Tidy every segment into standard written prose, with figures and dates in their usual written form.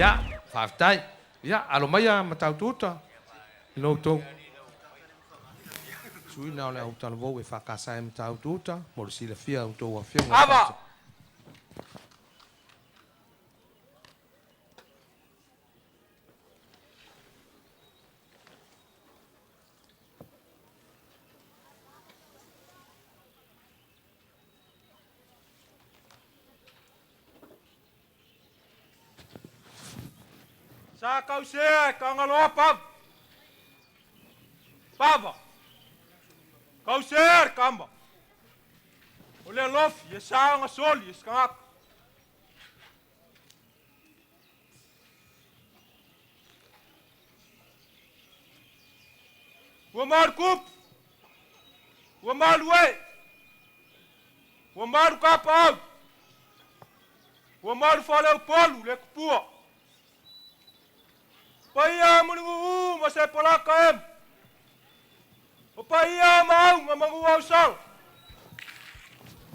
Ia, whaftai. Ia, alo mai a matau tuta. Ino tau. Sui nao le au tala vau e whakasa e matau tuta. Mori sila fia au tau a fionga. Ava! Sa kau se ka ngaloa pam. Pava. Kau ser kamba. Ole lof ye sa nga sol ye skak. Wa mar kup. Wa mar we. Wa mar kapau. Wa mar fale polu le kupua. Paia mungu masa polaka em. O paia mau ngamangu au sal.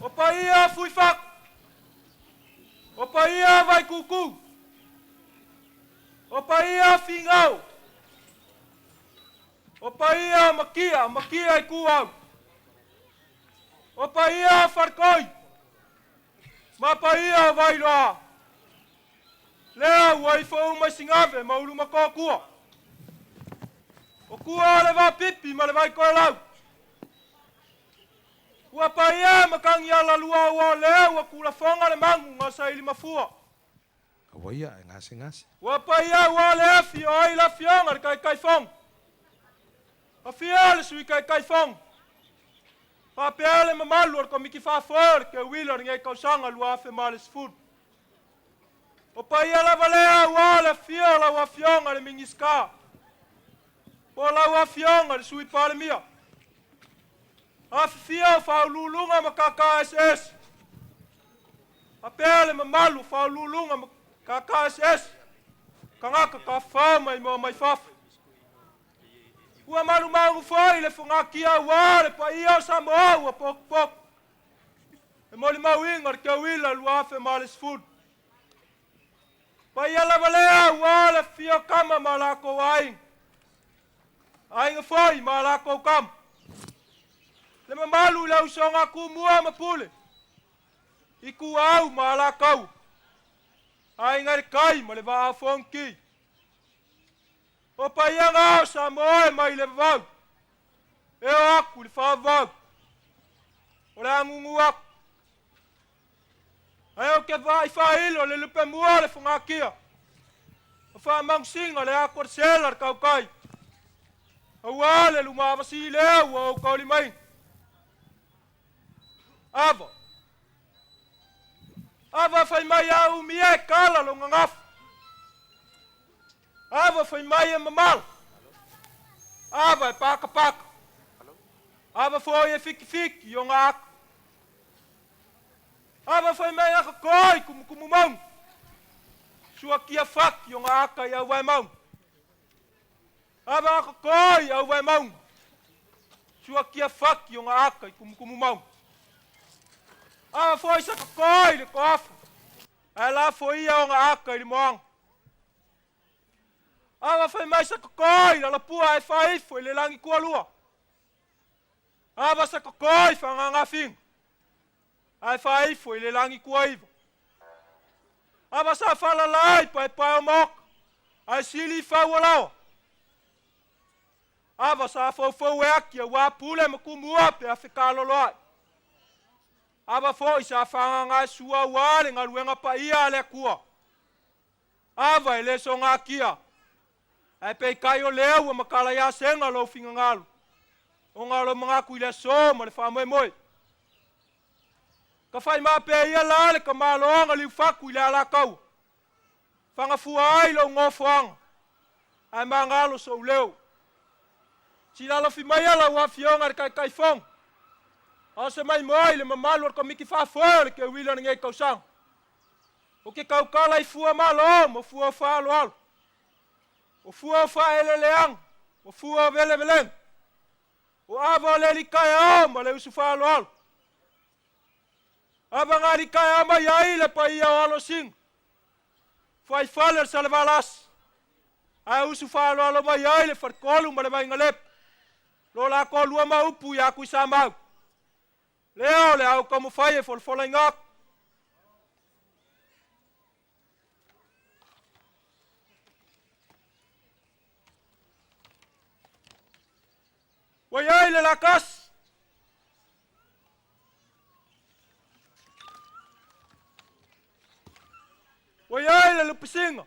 O paia fui fak. O paia vai kuku. O paia fingau. O paia makia i kuau. O paia farkoi. Ma paia vai loa. Lea wai fau mai singave maulu mako kua. O kua le va pipi ma le vai koe lau. Ua paia makangi ala lua ua lea ua kula fonga le mangu ngasa ili mafua. Kawaia e ngase. Ua paia ua lea fio ai la fionga le kai fong. A fia le sui kai fong. Pa pea le mamalu ar komiki fa for ke wila ngai kausanga lua afe male sfud. O paia la valea ua le fia la ua fionga le mingiska. O la ua fionga le sui pale mia. A fia fa lulunga ma KKSS. A pele mamalu fa lulunga ma KKSS. Kangaka ka fa mai faf. Ua malu mangu foi le funga kia ua le paia sa moa ua pok. E moli mawinga ke wila lua afe male sfud. Paia la valea ua le fia kama malako waing. Ainga foi malako kam. Le mamalu le usonga ku mua mapule. Iku au malakau. Ainga kai ma le va fonki. O paia ngao sa moe mai le vau. E o aku le fa vau. O le angungu aku. Ai o ke vai fa ilo le lupe mua le funga kia. O fa mangsinga le akor selar kau kai. Awa le luma vasi le o kau limai. Ava fai mai au mie kala lo ngaf. Ava fai mai e mamal. Ava e paka. Ava foi e fiki yo ngak. Ava fai mai a koi kumu mau. Sua kia fak yo ngaka ya wai mau. Ava koi ya wai mau. Sua kia fak yo ngaka kumu mau. Ah, foi sa koi le kof. Ela foi ia nga aka i moang. Ah, foi mais sa koi la pua e fai foi le langi kua lua. Ah, sa koi fa nga ngafing. Ai fai foi le langi kua ivo. Ah, sa fala lai pa mok. Ai sili fa wala. Ah, sa fo e aki wa pule mo kumua pe afika loloi. Aba foi sa fanga nga sua wale nga luenga pa ia le kua. Ava ele so nga kia. Ai pe kai o leu makala ya senga lo finga ngalu. O ngalo mga kuile so ma le fa moi. Ka fai ma pe ia la le ka malo nga li fa kuile la kau. Fanga fuai lo ngofang. Ai mangalo so leu. Sila lo fi mai la wa fionga kai fong. Asa mai le mamalu ko miki fa for ke wila ngai kausang. O ke kau kala i fua malo, mo fua fa lo. O fua fa eleleang, o fua vele. O ava le likaya ma le usu fa lo. Ava ngari kaya ma yai le pa ia alo sing. Fai faler salvalas. Ai usu falo lo mai ai le farkolu ma le mai ngalep. Lo la ko lua ma upu ya ku sama. Leo le au como fai for following up. Wai ai le la kas. Wai ai le lupisinga.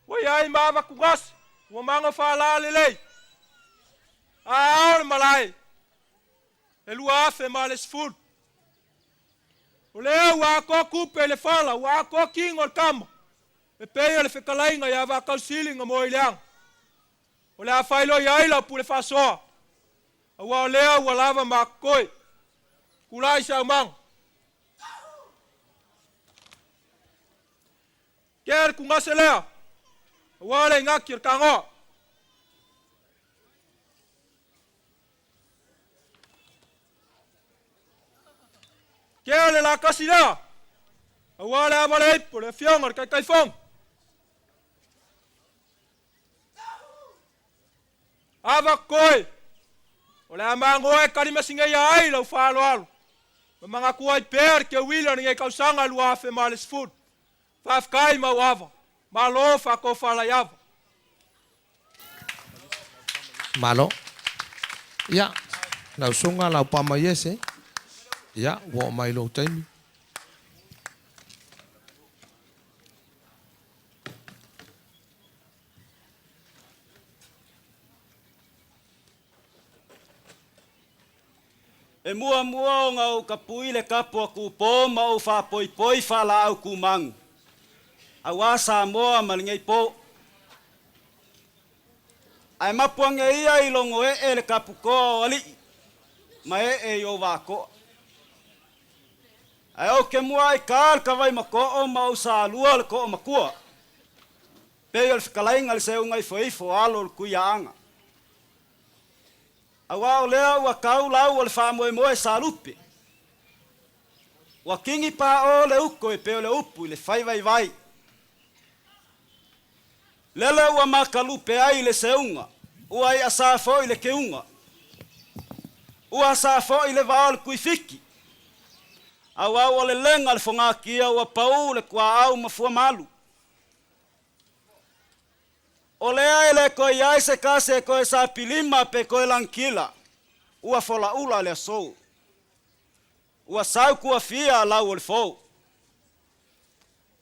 Wai ai mama kugas. Wa manga fala lelei. Aor malai. E lua afe males ful. O leo wa ko kupe le fala, wa ko king o kamo. E peia le fekalainga ya va kausilinga mo ilang. O le afailo ya ila pu le fasoa. Wa leo wa lava makoi. Kulai sa mang. Ker kungaselea. Wa le ngakir kango. Kele la kasina. Awale amale por le fiong ar kai fong. Ava koi. Ole amango e kalima singa ya ai lo falo al. Manga kuai per ke wilo ni ka usanga lua fe males food. Faf kai ma wava. Malo fa ko fala yava. Malo. Ya. Na sunga la pama yese. Ya, wo mai lo taimi. E mua o ngau kapui le kapua ku po mau fa poi fa la au ku mang. Awasa moa malingei po. Ai mapuanga ia I longo le kapu ko ali. Ma e yo va ko. Ai o ke mua I kal ka vai mako o mau sa lua le ko makua. Pegel fikalainga le seu ngai fo alo ku yaanga. Awa o lea ua kau lau o le wha moe sa lupe. Ua kingi pa o le uko e peo le upu I le whai vai. Lele ua maka lupe ai le seunga. Ua I asa fo I le keunga. Ua asa fo I le vao le kui fiki. Awa o le lenga le fonga kia ua pau le kua au mafua malu. O lea ele koe iai se kase koe sa pilima pe koe lankila. Ua fola ula le sou. Ua sau kua fia lau o le fou.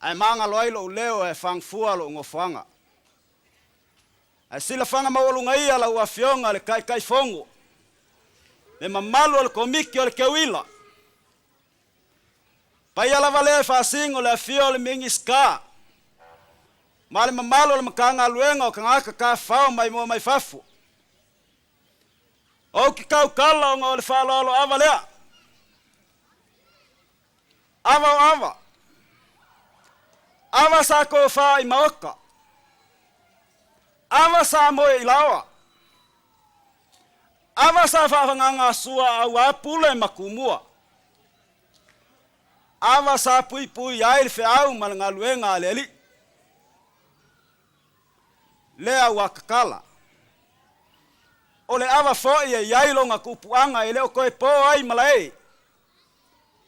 Ai manga loailo uleo e fangfua lo ngofanga. Ai sila fanga mawalunga ia la ua fionga le kai fongo. Le mamalu o le komiki o le kewila. Pai ala vale fasingo le fio le mingi ska. Male mamalo le makanga luenga o kangaka ka fao mai mo mai fafu. O ki kau kala o ngau le whalalo ava lea. Ava. Ava sa ko wha I maoka. Ava sa moe I lawa. Ava sa whawanganga sua au apule makumua. Ava sa pui ai le whiau malanga luenga aleli. Lea ua kakala. O le ava foi e yailonga kupuanga e leo koe po ai malae.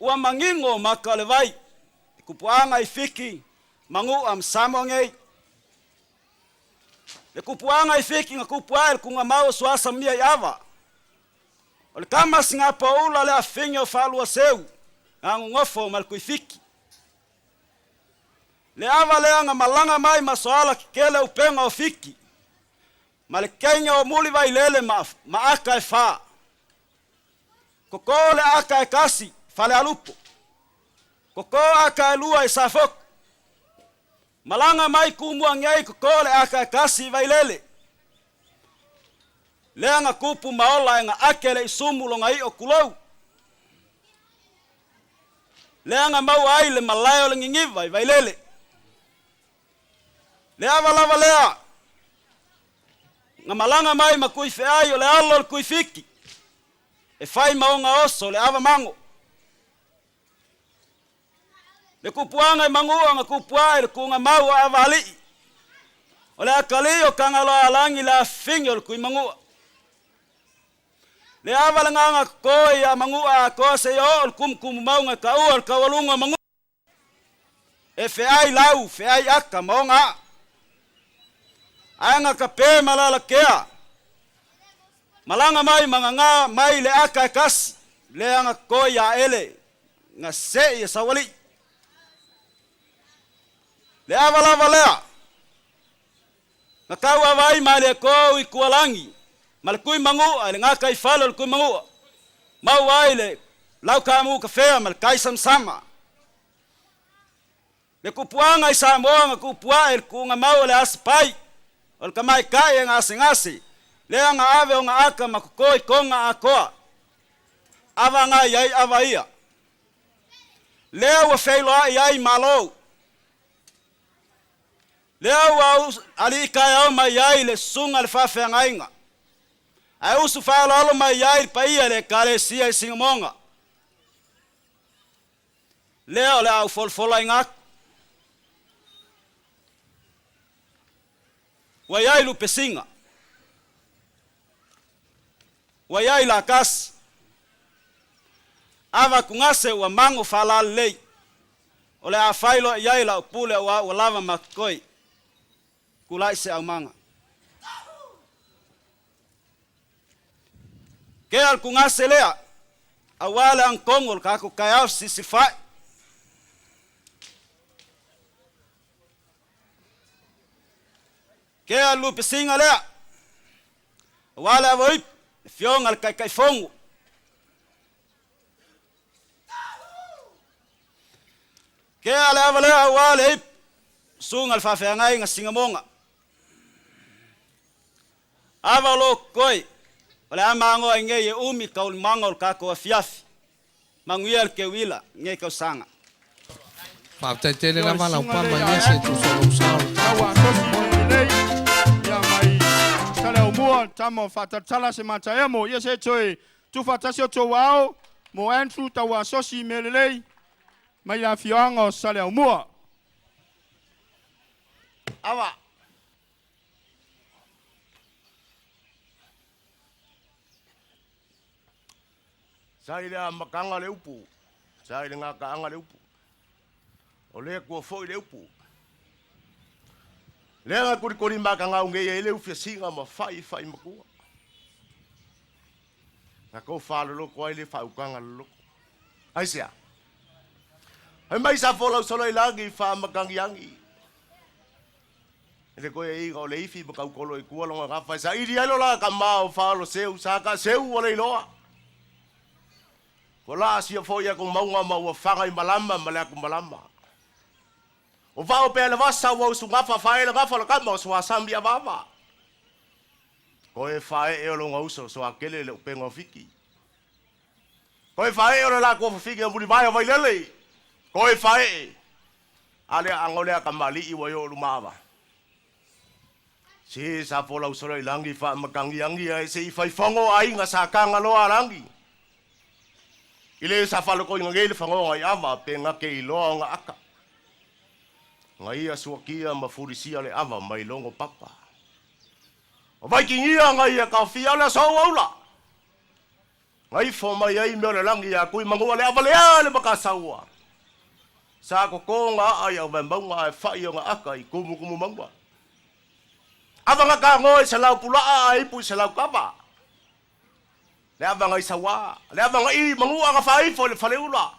Ua mangingo maka le vai. Kupuanga I fiki mangu am samongei. Le kupuanga I fiki nga kupuael kunga mau suasa mia I ava. O le kama singa paula le afinga o falua seu. Ngangu ngofo mal kui fiki. Le ava lea nga malanga mai masoala kikele upenga o fiki. Ma le kenya o muli vai lele ma aka e wha. Koko le aka e kasi, fale alupo. Koko aka e lua e safok. Malanga mai kumua ngai koko le aka e kasi vai lele. Lea nga kupu maola e nga akele isumu lo ngai o kulou. Lea nga mau ai le malayo le ngingiva vai lele. Lea lava lea. Nga malanga mai makui feai o le alo le kui fiki. E fai maonga oso le ava mango. Le kupuanga mangua nga kupua le kunga mau avali. Ole akali o kanga lo alangi la finger kui mangua. Le avala nga koi ya mangua ko se yo kum mau nga kau kawalunga mangua. E feai lau, feai aka maonga. Anga kape malala kea. Malanga mai manganga mai le aka kas. Le anga koi ya ele. Nga se ya sawali. Le avala valea. Nga kau avai male ko i kualangi. Mal kui mangu ale nga kai falo kui mangu. Mau ai le lau kamu kafea mal kai sama. Le kupuanga i Samoa nga kupua el kunga mau le aspai. Ol kamai kai nga asingasi. Le nga ave nga aka makukoi konga akoa. Ava nga yai avaia. Le wa feilo yai malo. Leo wa ali kaya mai yai le sunga le fa fengainga. Ai usu fa lo mai yai paia le kale sia singamonga. Leo le au folfola inga. Wa yai lu pesinga. Wa yai la kas. Ava kungase wa mango fala lei. Ole a failo yai la pule wa lava makoi. Kulai se amanga. Ke al kungase lea. Awale ang kongol kako kaya sisifai. Ke al lupe singa lea. Awale avoip. Fiong al kai fongo. Ke al avale awale sung al fafengai nga singamonga. Avalo koi. Ole amango nge ye umi kaul mangol kako afiafi. Manguel ke wila nge ka sanga. Whaptaitele na wala upama yese tu solo usao. Tawa sos mo nei ya mai tale o mua tamo fatatala se mataemo yese toi tu fatasio to wao mo entru tawa sosi melelei mai la fiango sale o mua. Awa. Sai le makanga le upu. Sai le ngaka anga le upu. O le kua foi le upu. Le nga kuri makanga unge ye le ufi singa ma fai makua. Na ko fa lo ko ile fa ukanga lo. Ai sia. Ai mai sa fola solo ilangi fa makangi yangi. Ele ko e o le ifi makau kolo e kua longa gafa sa iri alo la ka mau fa lo seu saka seu o le loa. Ko la sia foia ko maunga mau fanga i malama mala ko malama. O va o pele vasa o su ngafa fa ele ngafa lo ka mo so asambia vava. Ko e fa e o longa uso so akele le pengo fiki. Ko e fa e o la ko fiki o muri vai vai lele. Ko e fa e ale angole ka mali i wo yo lumava. Si sa fola usoro ilangi fa makangi yangi ai se fai fongo ai nga sakanga lo alangi. Ile sa falo ko ngele fongo ai ava pe nga ke lo nga aka. Ngai asuakia mafurisia le ava mai longo papa. O vai kingia ngai ka fia la so ola. Ngai fo mai ai me le langi ya kui mango le ava le baka saua. Sa ko nga ai o mbonga fa yo nga aka i kumu mangwa. Ava nga ka ngoi sa lau pula ai pu sa lau kapa. Le ava nga isawa, le ava nga i mangu nga fai fo le fale ula.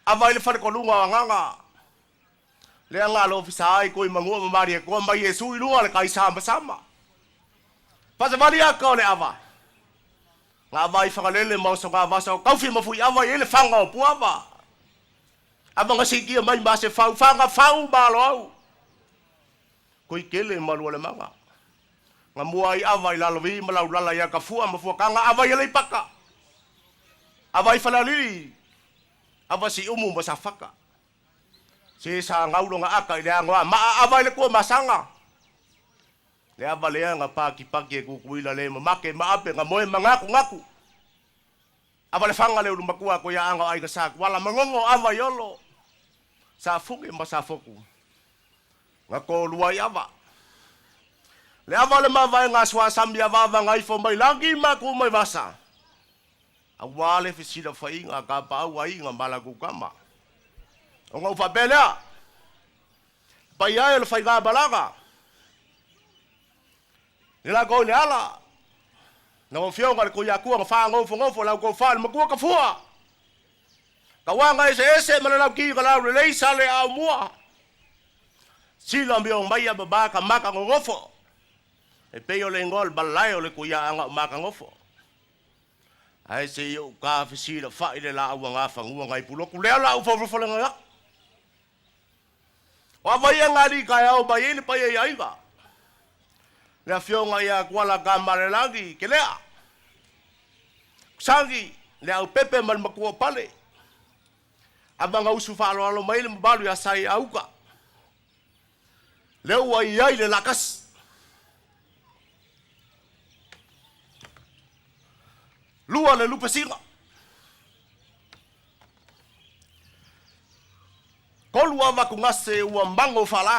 Ava le fale kolunga nganga. Le nga lo ofisa ai ko i mangu mari ko mai Yesu i lunga le kai sama. Pasa varia ko le ava. Nga vai fangalele mo so nga vaso kau fi mo fui ava ele fanga pu ava. Ava nga siki mai ba se fanga ba lo. Koi kele malu le manga. Nga muai avai lalovi malau lala ya kafua mafua kanga avai le paka. Avai falali. Ava si umu masafaka. Si sa ngaulo nga aka ile nga ma avai le ko masanga. Le avale nga paki ku kuila le mamake maape nga moe ngaku. Avale fanga le lumakua ko ya anga ai kasak wala mangongo avai yolo. sa fungi ma sa foku nga ko lua yava le ava le mava nga swa sambia vava nga ifo mai langi ma ku mai vasa awale fisida fai nga ka pa wai nga malaku kama nga fa bela pa ya le fai ga balaga ila ko le ala na fio nga ko ya ku nga fa ngofo la ko fa ma ku ka fua kawanga ese malala ki kala le sale a mua sila mbio mbaya baba ka maka ngofo e peyo le ngol balayo le kuya anga maka ngofo ai se yo ka fisila fa ile la awanga fa ngai pulo ku le la u fo le nga wa vaya ngari ka ya o bayele pa ya iga le fio nga ya kwala ka marelagi kelea sangi le au pepe mal makuo pale abanga usu falo alo mai le balu ya sai auka le wa ia le lakas lua le lupa singa kolua va kungase wa mbango fala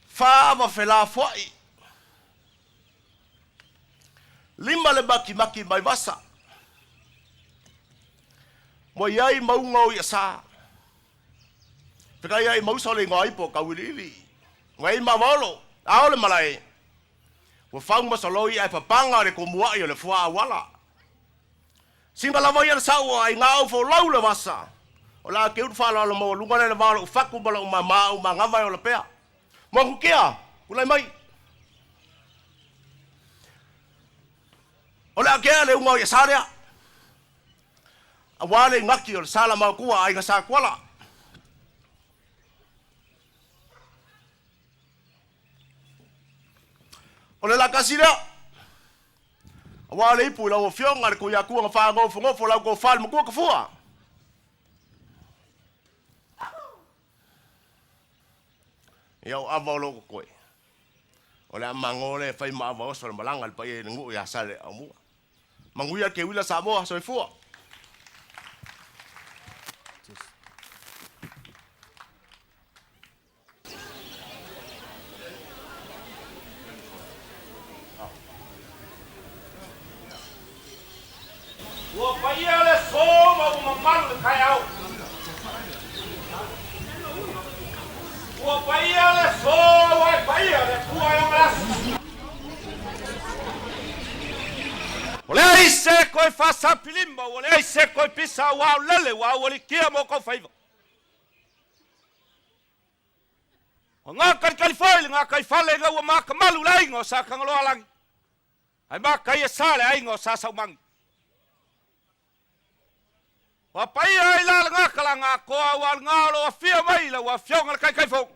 fa va fela foi lima le baki maki mai vasa mo yai mau ngau ya sa peka yai mau sole ngai po ka wilili ngai ma volo ao le malai wo fang ma solo ai papanga re ko mua yo le fua wala singa la voya sa wa ai ngau fo lau le vasa ola ke u fa lo mo lunga le valo faku balo ma ngava yo le pea mo ku kia ulai mai ola ke le ngau ya sa rea awale ngaki o sala ma kuwa ai ngasa kwala ole la kasira awale ipu la ofio ngar ko ya kuwa fa ngofo la ko fal mo ko fua yo avolo ko ole mangole fai ma avo so malanga pa ye ngu ya sale amu manguya ke wila sabo so fua Ua paia le so ma uma malu le kai au. Ua paia le so wai paia le kua e mas. Ole ai se koi fasa pilimba, ole ai se koi pisa wa lele wa ole kia mo ko faiva. O ngā kai foi ngā kai fale ga ua maka malu lai ngo sa kangalo alangi. Ai maka ia sale ai ngo sa saumangi. Wa pai ai la nga kala nga ko wa nga lo fia mai la wa fio nga kai fo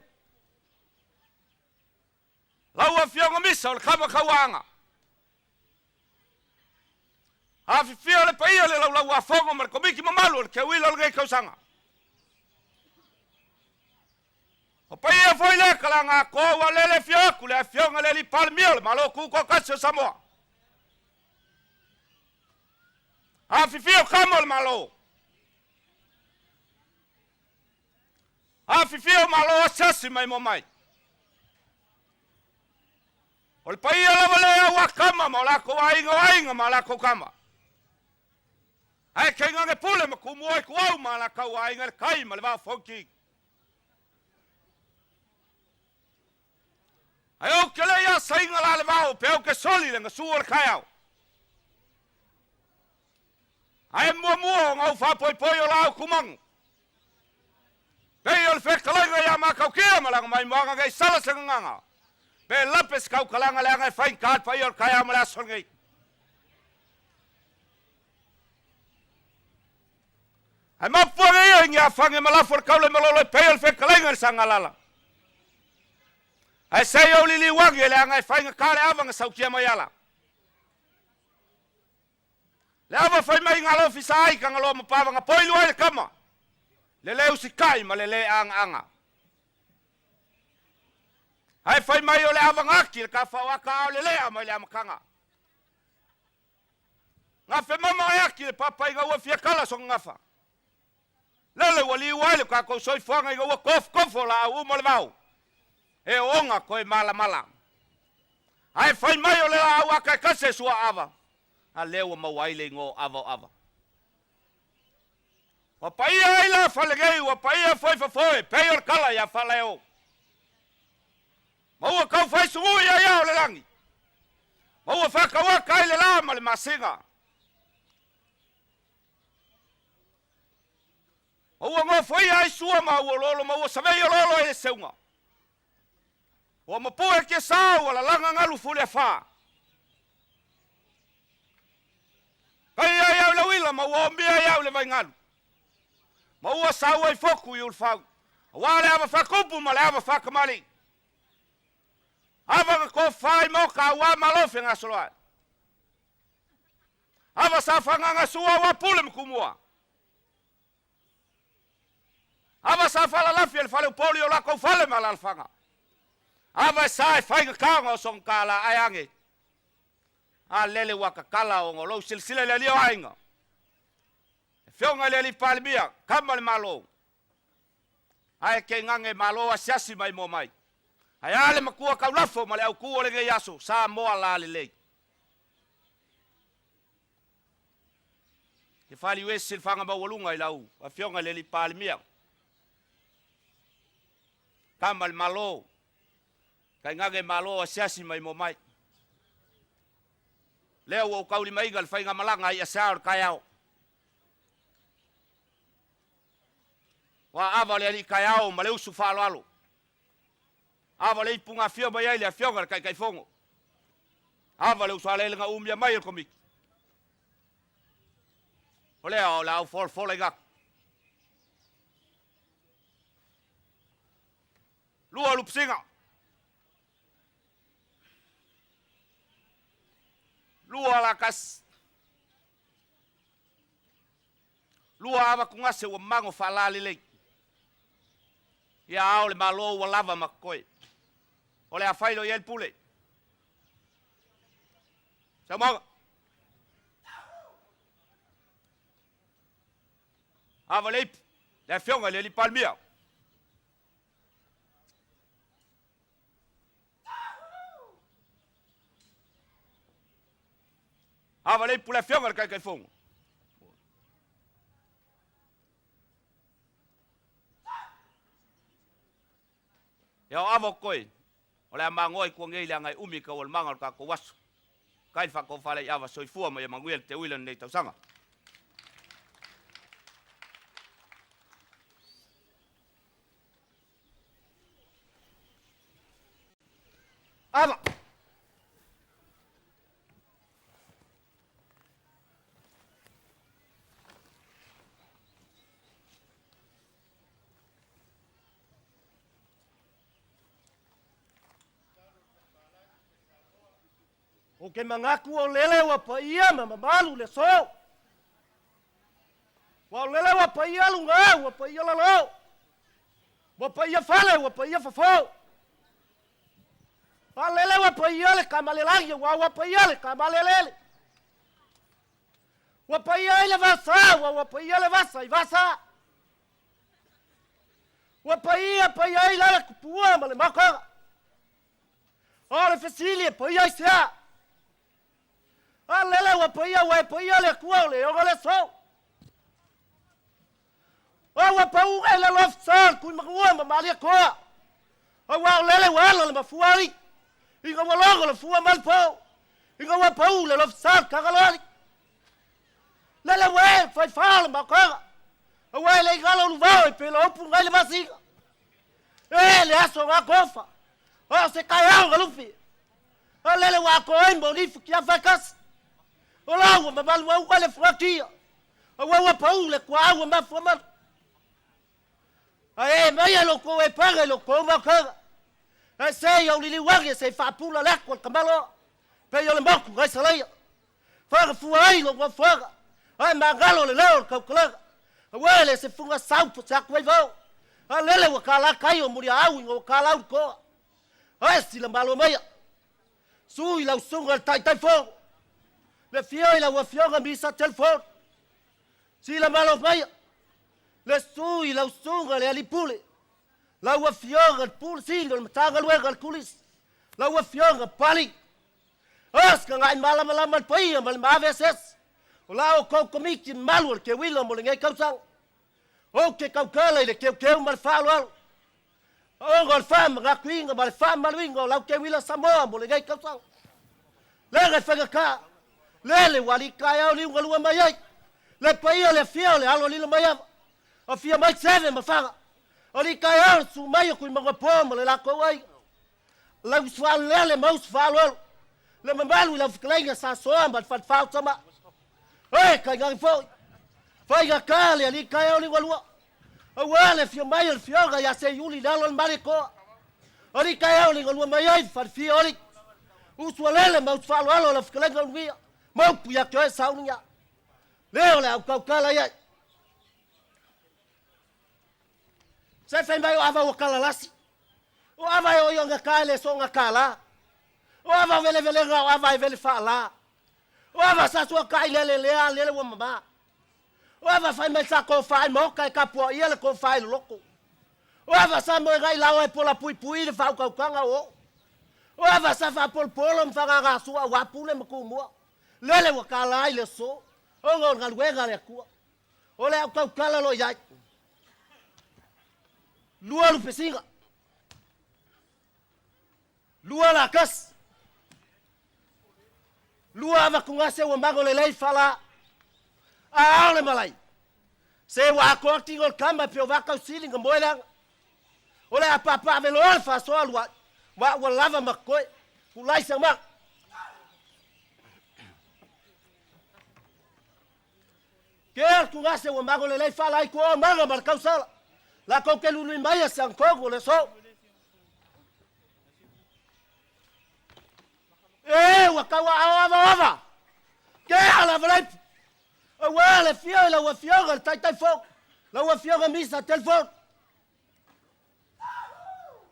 la wa fio nga misa o kama kawanga a fio le pai le la wa fo nga ko miki mamalo ke wi lo nga ko sanga o pai e foi le kala nga ko wa le fio ku le fio nga le li palmiol malo ku ko kaso samoa a fio kamol malo a fifio malo asasi mai mo mai ol pai ala vale wa kama mo la ko ainga ma la ko kama ai ke nga pule mo ku mo ku au ma la ka wa ainga kai ma va fonki ai o ke le ya sainga la va o pe o ke soli nga suor kai au ai mo nga fa poi o la ku mang Pei ol fe kalanga ya ma kau kia malang mai moanga ngai sala senganga. Pe lapes kau kalanga le ngai fain kat pai ol kaya mala son ngai. Ai ma pore ia ngia fange mala for kau le malolo pe ol fe kalanga sangalala. Ai sei o lili wangi le ngai fain kare avanga sau kia mayala. Le ava fain mai ngalo fisai kangalo mapavanga poi luai kama. Leleu si kai ma lele anga. Ai fai mai ole avangaki ka fa wa ka lele ama le amakanga. Nga fe mama yaki papa inga wa fia kala so ngafa. ua li wale ka ko soi fuanga i ua kof la u mo le mau e onga ko e mala ai fai mai o le au aka kase sua ava a leo ma waile ngo ava wa paia ai la falegei wa paia foi peior kala ya faleo ma ua kau fai sungu ia o le langi ma ua whakawa kai le la ma le masinga ma ua ngō foi ai sua ma ua lolo ma ua savei o lolo e seunga wa mapua ke sa wala langa ngalu fule fa ai ai la wila ma wa mbia ya le vai ngalu ma wa sa wa foku yul fa wa le ava fa kupu ma le ava fa kamali ava ko fai mo ka wa malo fe ngasolo ava sa fa nga suwa wa pule mkumua ava sa fa la fiel fa le polio la ko fa le malal fanga ava sai fai ka ngo song kala ayange a lele waka kala o ngolo silsila le lio ainga fionga le li palmia kamal malo ai ke ngange malo asiasi mai mo mai ai ale makua ka lafo male au ku le yaso sa mo ala le e fali wesil fanga ba wolunga ilau a fionga le li palmia kamal malo kai ngage malo asiasi mai mo mai leo o kauli mai gal fai ngamalanga ia saur kayao wa avale ali kayao maleu su falo alo avale ipunga fio mai ile fio gal kai fongo avale usale nga umia mai komik ole o la for lega lua lupsinga lua lakas lua ava kunga se wa mango falali le ya ole malo wa lava makoi ole afailo yel pule sama ava le fionga le li palmia ava le pula fionga kai fongo ya ava koi ole mangoi ko ngei la ngai umi ka wal mangal ka ko wasu kai fa ko fale ava soifua ma manguel te wilan nei tausanga ava o ke mangaku o lele wa paia ma malu le so wa lele wa paia lunga wa paia la lo wa paia fale wa paia fafo wa lele wa paia le kamale la wa paia le kamale lele wa paia le vasa wa paia le vasa i vasa wa paia la kupua ma le maka ora fasilie paia sia alele wa paia le kuo le o le so wa pau ele lof sal ku ma mali ko wa lele wa le mafuari inga wa logo le fua mal po inga wa pau le lof sal ka galali lele wa fai fal ma ko wa le galo lu va pe lo pu ngai le basiga le aso wa kofa o se caiu galufi lele wa ko en bonif ki afakas ola wa mabalu wa le frakia wa paule kwa wa mafoma ai mai lo ko e paga lo ko ma ka sai yo li wagi sai fa pula la ko kamalo pe yo le mako ga salai fa fu ai lo wa fa ai magalo le lo ka kala wa le se funga sau pu sa ko vo lele wa kala kai o muri au ngo kala ko ai si la malo mai sui la sunga tai fo le fio la wa fio ga misa telefon si la malo mai Le sui lau sunga le alipule. Lau afionga pul singa matanga luega kulis. Lau afionga pali. Aska ngai malama paia mal maveses. Lau ko komiki malur ke wilo mo ngai kausang. O ke kaukala le ke mal falo. O gol fam ngakuinga mal fam malwingo lau ke wilo samoa mo ngai kausang. Le faga ka. Le wali kaya li ngolua mayai. Le paia le fio le alo lilo mayam. A fia mai seve mafanga. Oli kaya su mai ku mga pomo le la ko ai. La uswa le maus falo. Le mamalu la fklenga sa soa bat fat fat sama. Oi kai ngai fo. Fai ga kale ali kaya oli walua. Awale fia mai el fioga ya se yuli dalo mariko. Oli kaya oli walua mai fat fia oli. Uswa le maus falo la fklenga wi. Mau puya ke saunia. Leo le au kala ya. Sai fai mai o ava o kala lasi. O ava o yonga kale so nga kala. O ava vele nga o ava vele fala. O ava sa so kai lele wo mama. O ava fai mai sa ko fai mo kai kapo ile ko fai loko. O ava sa mo gai la o pola pui le fa ka kanga o. O ava sa fa polo mfa ga su wa pule mo mo. Lele wo kala ile so. O ngol ngal wega le ku. O le au kala lo ya. Lua lu pesinga. Lua la kas. Lua va kungase wa mago le lei fala. A ole malai. Se wa ko tingol kamba pe va ka siling ngoela. Ole a papa velo fa so lua. Wa lava makoi. Ulai sama. Quer kungase wa mago le lei fala ko mago mar kausala. La coque lulu maya san cogo le so. Wakawa ava. Que ala vrep. Awale fio la wa fio tai fo. La wa fio misa telefon.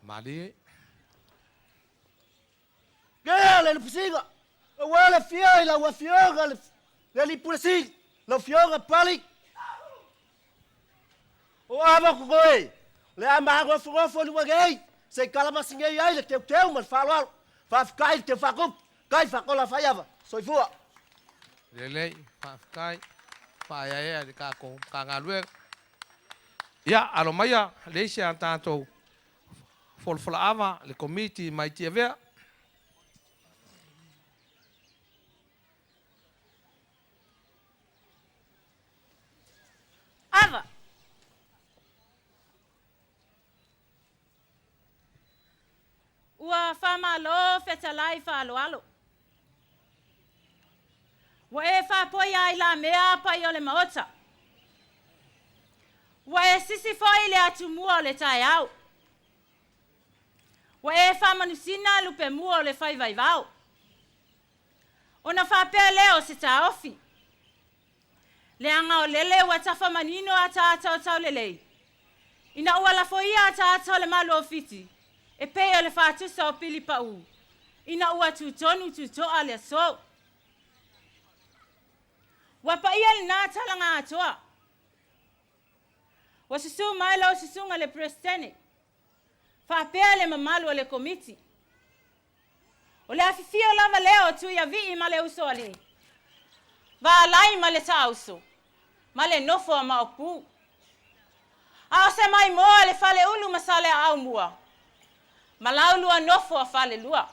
Mali. Que ala le psiga. Awale fio la wa fio le li pulsi. La fio pali. O ava ko koe. Le ama go fo lu gei. Se kala masinga ai le teu mal falo. Fa kai te fa kup. Kai fa kola fa yava. Soi fua. Lele fa kai fa ya de ka ko ka ngalwe. Ya alo maya le sia tanto fol ava le committee mai ti avea. Ava. Ua fama lo feta lai fa alo. Wa e fa poia i la mea pa i ole maota. Wa e sisi foi le atu mua le tai au. Wa e fa manusina lupe mua le fai vai vau. Ona fa pe leo se ta ofi. Le anga o lele wa tafa manino ata o tau lelei. Ina ua la foia ata o le malu ofiti. E pei o le whātusa o pili pa u. Ina ua tūtonu tūtoa le so. Wapa ia le nā talanga atoa. Wa susu mai lau susunga le prestene. Whapea le mamalu o le komiti. O le afifio lava leo tu ia vi ma le uso ali. Va alai ma le tauso. Ma le nofo ma opu. A o se mai moa le fale ulu masale au mua. Malau lua nofo a fale lua.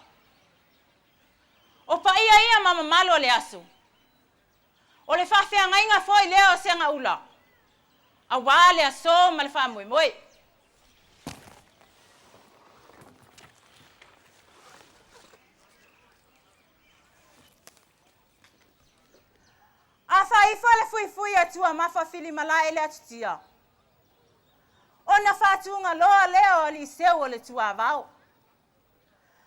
O pa ia mama malo le aso. O le whawhia ngainga foi leo senga ula. A wale aso ma le wha moi. A whaifo le fui atua mafa fili malai le atutia. Ona fatunga loa leo ali seu le tua vau.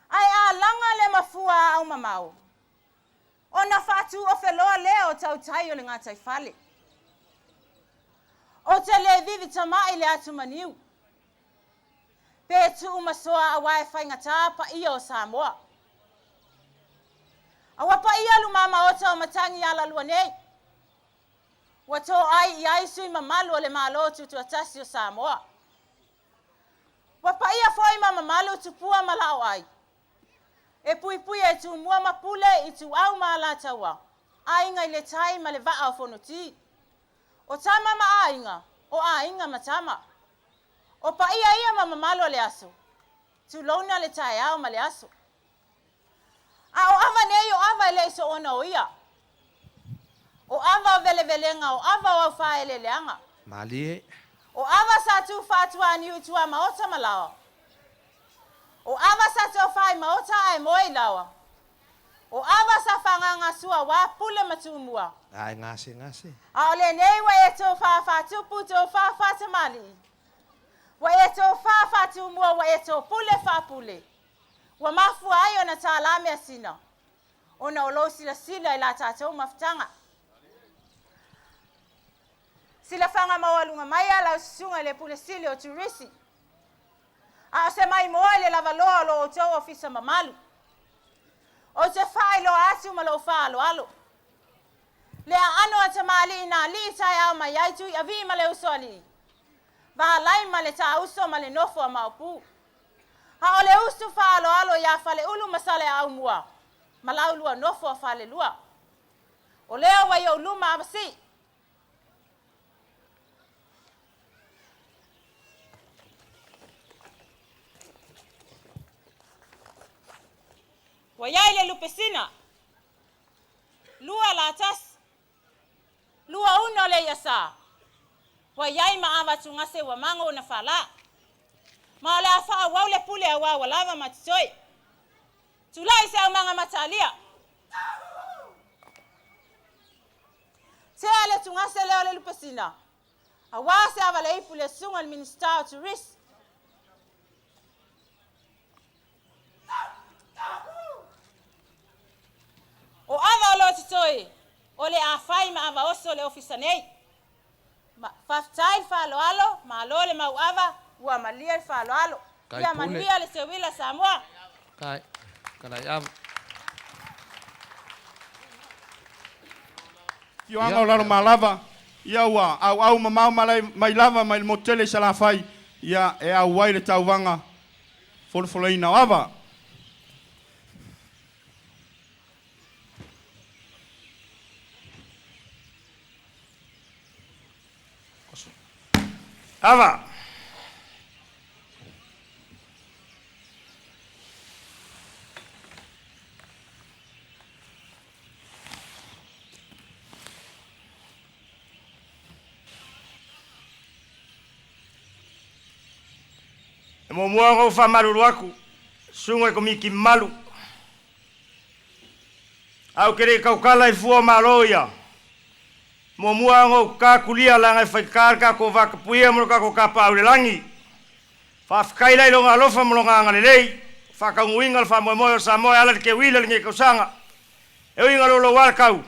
Ai a langa le mafua au mamau. Ona fatu o feloa leo tau tai o le ngatai fale. O te le vivi tamai le atu maniu. Pe tu umasoa a wai whaingata pa ia o Samoa. A wapa ia lu mama o tau matangi ala lua nei. Ua tō ai I ai sui mamalu o le malo tutu atasi o Samoa. Ua paia foi ma mamalu tupua malao ai. E pui pui e tu mua mapule I tu au maala taua. Ainga I le tai ma le vaa o fonuti. O tama ma ainga, o ainga ma tama. O paia ia ma mamalu o le aso. Tu lona le tai au ma le aso. A o ava nei o ava ele so ona o ia. O ava vele velenga o ava o fa ele leanga. Mali. O ava sa tu fatua ni utua maota malawa. O ava sa tu fai maota ai moi lawa. O ava sa fanganga sua wa pule matumua. Ai ngase. A ole nei wa e to fa tu puto fa tamali. Wa e to fa tu mua wa e to pule fa pule. Wa mafu ayo na talame asina. Ona olo sila ila tatou maftanga. Sila fanga mawalunga maya la sunga le pule sili o turisi. A se mai moa le lavaloa lo o tau ofisa mamalu. O te fai lo asu ma lo fa alo alo. Le a ano a tamali na li tai au mai aitu I avi ma le uso ali. Va lai ma le ta uso ma le nofo a maupu. Ha o le usu fa alo alo ya fale ulu masale au mua. Ma laulua nofo a fale lua. O leo wa yo luma abasi. Wayai le lupesina. Lua la atas. Lua uno le yasa. Wayai maava tungase wa mango na fala. Ma le afa wau le pule awa walava matisoi. Tulai se manga matalia. Se ale tungase le ole lupesina. Awa se avale pule sunga al minister tourist. O ava lo titoi, o le afai ma ava oso le ofisa nei. Ma faftai fa lo alo, ma lo le mau ava, ua malia fa lo alo. Ia manuia le sewila Samoa. Kai, kana yam. Yo anga o lalo malava. Ia ua, au mamau mai lava mai le motele sa la fai. Ia e au wai le tauwanga. Folofoloina o ava. Ava. E mo mua ngau wha maruru aku. Sunga ko miki malu. Au kere kaukala I fua maloia. Mo mua ngau ka kulia langa I whaikar ko waka puia mo ka ko kapa au le langi. Whafkai lai longa alofa mo longa ngale lei. Whakaunguinga le whamoemoe o Samoa ala ke wila le nge kausanga. E uinga lolo walkau.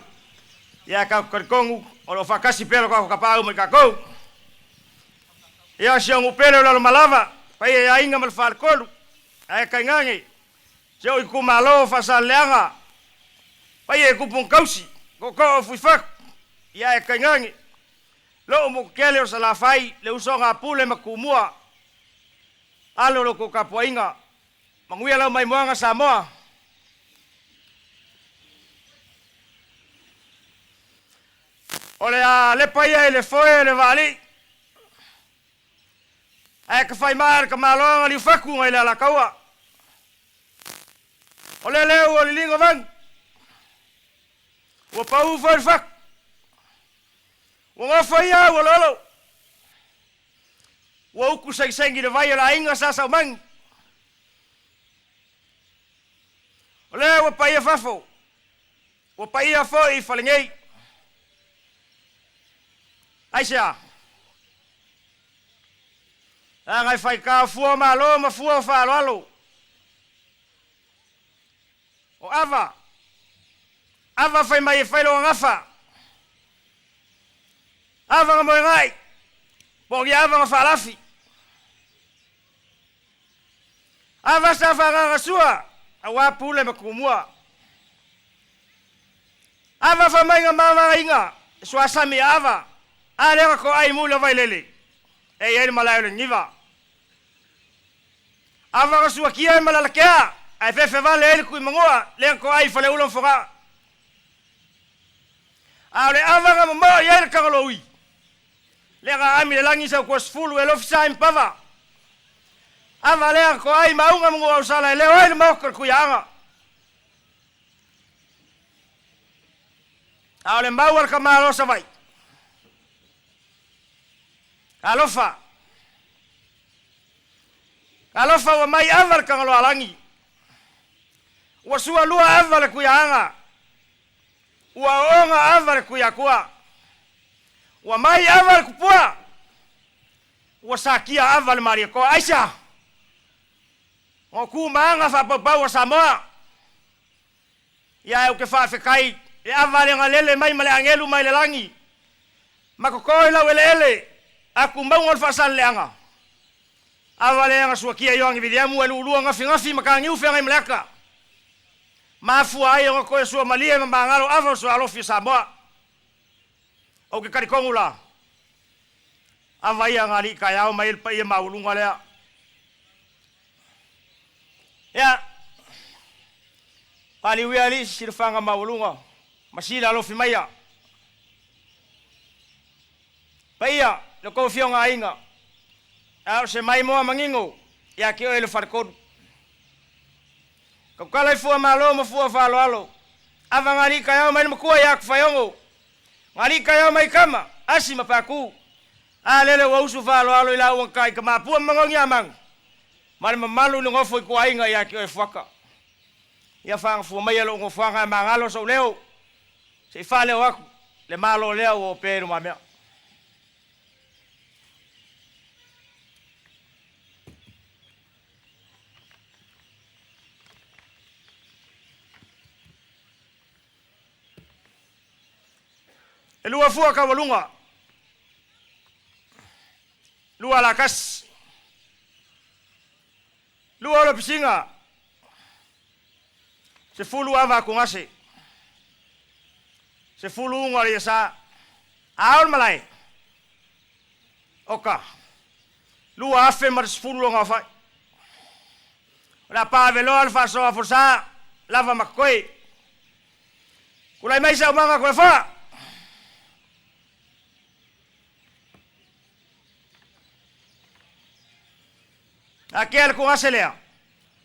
Ia kau karikongu o lo whakasi pelo ka ko kapa au me kakou. Ia siangu pelo lalo malava. Pai e inga mal whalkolu. Ai kai ngangi. Seo I kumalo whasaleanga. Pai e kupung kausi. Ko ko fui whaku. Ia e kai ngangi. Lo mo kele o sa la fai. Le usonga pule makumua. Alo lo ko kapuainga. Manguia lau mai moanga Samoa. Ole a le paia e le foe le vali. Ai ka fai mar ka malonga li whaku ngai le ala kaua. Ole leo o li lingo vang. Ua pau fai whak. Ua ngā whai au o lolo. Ua uku sengi de vai o la inga sa sau mangi. Ole ua pai a whafo. Ua pai a fo I whalengei. Aisea. Ngai whai ka fua malo ma fua whalo alo. O ava. Ava whai mai e whailo a ngafa. Ava nga moe ngai. Pogi ava nga whalafi. Ava sa whanga sua. A wapule ma kumua. Ava wha mai nga mawa inga. suasami ava ale ko ai mula vai lele e ele malai le niva ava ka sua kia malala kia ai fe vale ele ku mangoa le ko ai fale ulo foga ale ava ka mo ele ka loi le ga ami le langi sa ko sfulu el ofisa impava ava le ko ai maunga mo sala le oi mo ku yanga ale mawar ka malo sa vai alofa wa mai avar ka ngalo alangi wa sua lua avar ku yanga wa onga avar ku yakua wa mai avar ku pua wa sakia avar mari ko aisha o ku manga fa pa wa samoa ya o ke fa fe kai e avar nga lele mai male angelu mai le langi makoko la welele aku mbangol fasal leanga avale nga suakia yong vidiamu elu nga fingafi makangi ufe nga mleka mafu ayo ko so malie mbangalo avo so alofi samoa o ke karikongula avaya ngali kaya mai pa ye maulunga le ya pali wiali sirfanga maulunga masila alofi maya paya lo ko fionga inga a se mai mo mangingo ya ke ele farkod ko kala fu malo mo fu fa lo ava ngari kaya mai mo ko ya fayongo ngari kaya mai kama asima paku alele wo usu fa lo ila won kai kama pu mangongi amang mal malu ngo fo ko inga ya ke faka ya fa fu mai lo ngo fa mangalo so leo se fa le wa le malo leo o pero ma lua fua ka walunga lua lakas lua la pisinga se fulu ava ku ngase se fulu ngari sa aul malai oka lua afe mar se fulu nga fa la pa velo alfa so forsa lava makoi kulai mai sa manga ko fa aquel con acelea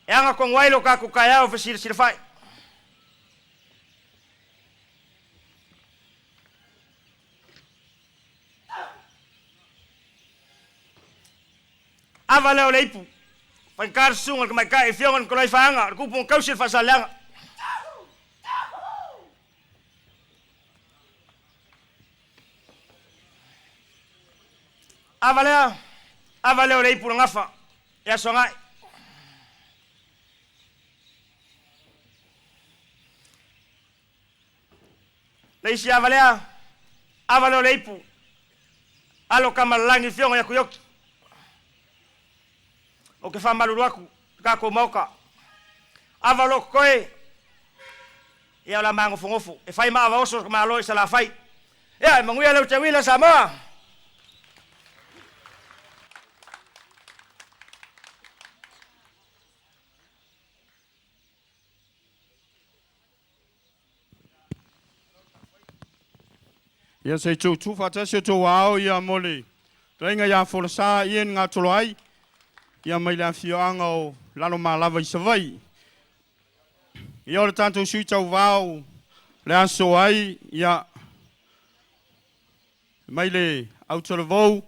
anga con wailo ka ku kaya o fesir sirfai avale o leipu pankar sungal ka mai ka e fiongan ko lai faanga ku pon kausil fasalanga avale o leipu ngafa ya songai leisi avale leipu alo kamalangi fionga ya kuyoki o ke fa malulu aku ka ko moka avalo koe ya la mango fongofo e fai ma avaoso ma lo isa la fai ya manguia le tawila sama ia se tu fatasi to wao ia mole renga ia forsa ien nga tolai ia mai la fioanga o lalo malava i savai ia o tanto sui tau wao le aso ai ia mai le autorovou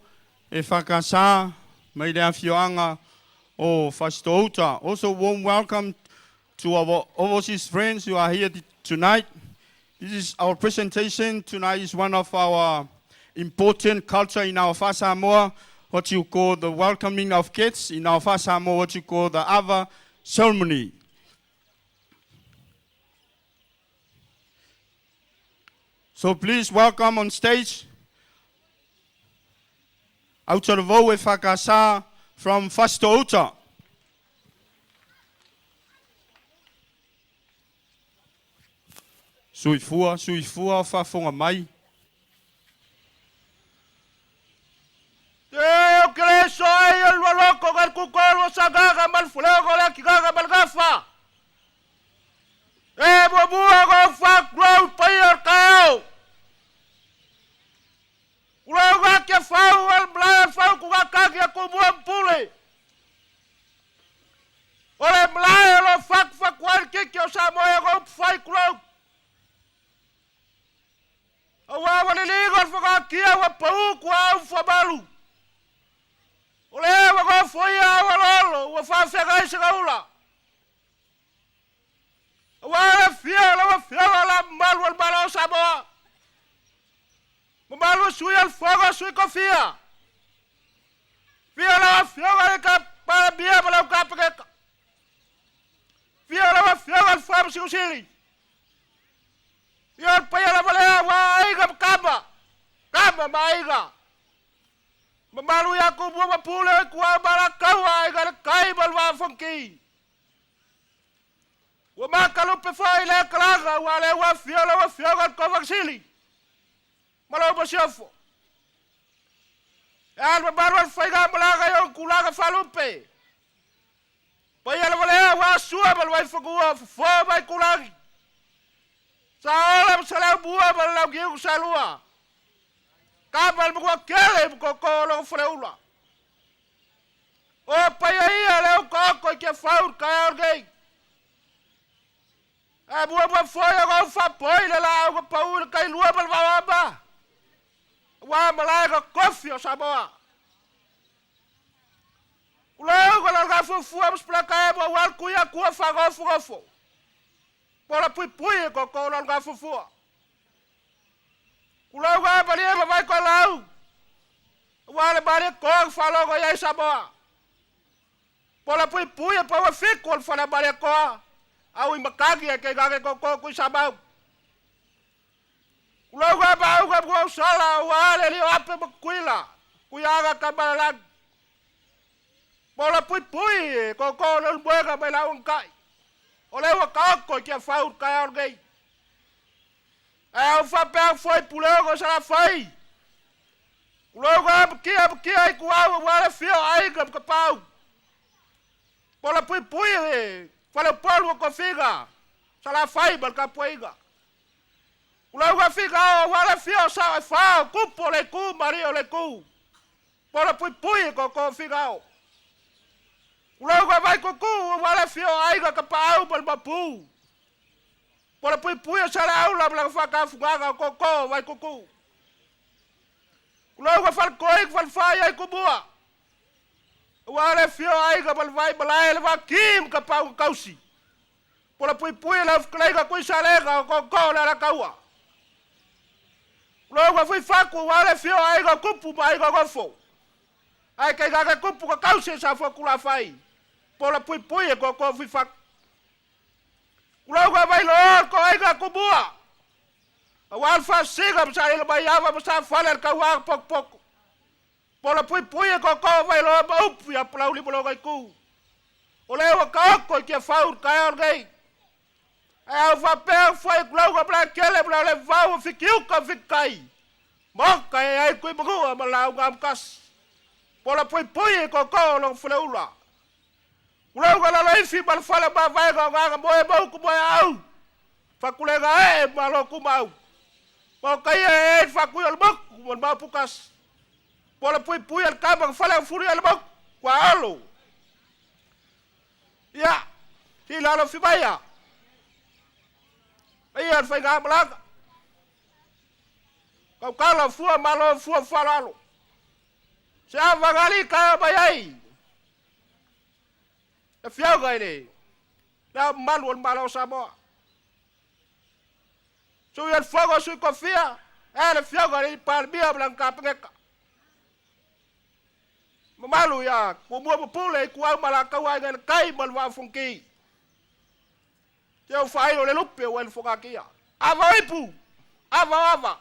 e fakasa mai le fioanga o fastouta. Also warm welcome to our overseas friends who are here tonight. This is our presentation. Tonight is one of our important culture in our Fa Samoa, what you call the welcoming of kids. In our Fa Samoa, what you call the Ava ceremony. So please welcome on stage Autarovo e Fakasa from Fastouta. Sui fua, fafonga mai. kele so ai lo loko ngal ku ko lo sagaga mal fuleo ko la kigaga mal gafa. Bo bua ko fa grow payer kao. Ulo ga ke fa wal bla fa ku ga ka ke ku bua pule. Ole bla lo fa kwal ke ke sa mo ko fa grow. Awa wale ligor fa kia wa pau kwa fa balu. Ole wa ko foia wa lolo wa fa fega isaula. Awa fia la mal wal balo sabo. Malu sui al fogo sui kofia. Fia la ka pa bia bala ka pa. Fia la fa si usili. Fia pa la bala wa aiga kaba maiga. Malu ya ku bu mapule ku bala kawa aiga kai balwa fonki. Wa makalu pe fa ile klaga wa le wa fia ko vaksili. Malo basiofo. Alba barwal faiga malaga yo kulaga falupe. Payala wala wa sua bal wai fogua fo bai kulagi. Salam salam bua bal lau giu salua. Kabal bua kele ko lo freula. O payaya leo ko ke faur ka orgei. Bua foya ko fa poile la ko paul kai lua bal ba. Wa malaga kofi o saboa. Ulau ko ga fu am splaka bo wal kuya ku fa go. Pola pui ko lo ga fu. Ulau ga bali ba vai ko lau. Wa le bali ko fa lo go ya saboa. Pola pui pa wa fi ko fa la bali ko. Au makagi ke ga ko ku sabau. Ulau ga ba ko sala wa le ape kuila. Kuyaga kabalag. Bola pui ko lo buega ba la un kai. Ole wa ko ke fa ut kai orgei. O fa pe foi puleu go sala fai. Ulau ga kia ku wa le fio ai ga pau. Bola pui fala polvo ko figa. Sala fai bal ka puiga. Ulau ga figa wala fio sa fa kupo le ku mario le ku. Pola pui ko figa. Ulau ga vai ku wala fio ai ga pau bal bapu. Pola pui sa la aula bla fa ka fuga ko vai ku. Ulau ga fal koi fal fa ai ku bua. Wala fio ai ga bal vai balai va kim ka pau kausi. Pola pui la klega ku sa lega ko la kaua. Logo fui facu wale fio ai ga kupu mai ga gofo. Ai ke ga kupu ko kausi sa fo kula fai. Pola pui ko fui fac. Logo vai lo ko ai ga kubua. Awal fa siga sa ile bai ava sa faler ka wa pok. Pola pui ko vai lo ba up ya plauli bolo ga ku. Ole wa ko ke faur ka orgei. Ai fa pe foi logo pra kele bla le va fikiu ka fikai. Moka ai ku bugu malau gam kas. Pola pui ko lo fleula. Ulau ga la ifi bal fala ba vai ga boe ba ku boe au. Fa kulega malo ku mau. Moka ai fa ku al bok mon ba pukas. Pola pui al kabang fala furi al bok. Wa alo. Ya. Ti la lo fi baya. Ai fa ga blaga. Kau kala fua malo fua falalo. Sia vagali ka bayai. E fiaga ide. La malo sabo. Sui el fuego sui confia. Le fiaga ide par bia blanca peka. Malu ya, kumu pule ku au malaka wa ngal kai malwa funki. Teu fai o le lupe o el fogakia. Ava ipu. Ava.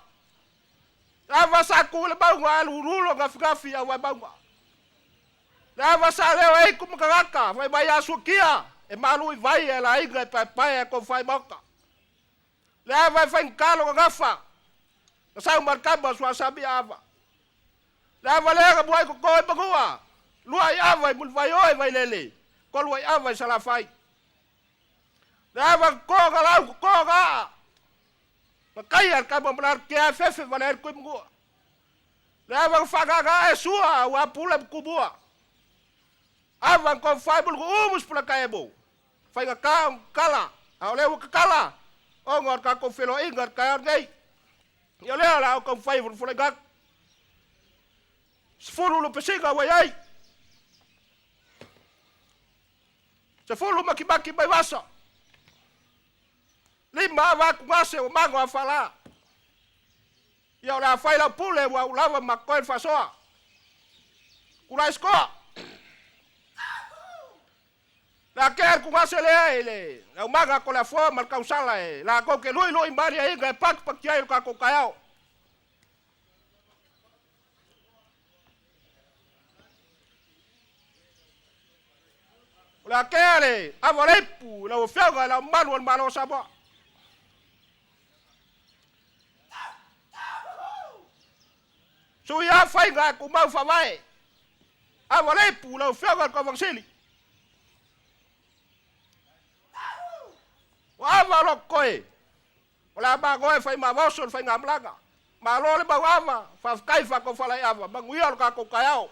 Ava sa ku le bau wa lurulo gafi ya wa bau. Ava sa le ai ku makaka, vai vai asukia. E malu vai ela iga pai ko fai boka. Le ava fai kalo gafa. Sa markaba sua sabi ava. Lava lega buai ko koe pangua. Luai avai mun vai oi vai lele. Ko luai avai sala fai. Lava ko galau ko ga. Makaya ka benar ke fefe valer ko pangua. Lava faga ga e sua wa pula kubua. Avan ko fai bul ko umus pula kaebo. Fai ga kala. Au lewa ka kala. O ngor ka ko felo ingat ka ngai. Yo le la ko fai bul fula ga. Sefulu lo pesega wai ai. Sefulu maki bai wasa. Lima wa ngase o mango afala. Yo la fai la pule wa lava makoe fasoa. Kula eskoa. La quer ku ngase le. La maga ko la fo mal kausala e. La ko ke lui mari ai ga pak kiai ka ko kayao. La kere, avalepu, la ofioga, la manu al malo sabo. So ya fai ga ku mau fa vai. Avalepu, la ofioga ko vangsili. Wa avalo koe. Ola ba goe fai ma voson fai ngamlaga. Ma lo le ba wava, fa kai fa ko fa la ava, ba nguia ka ko kayao.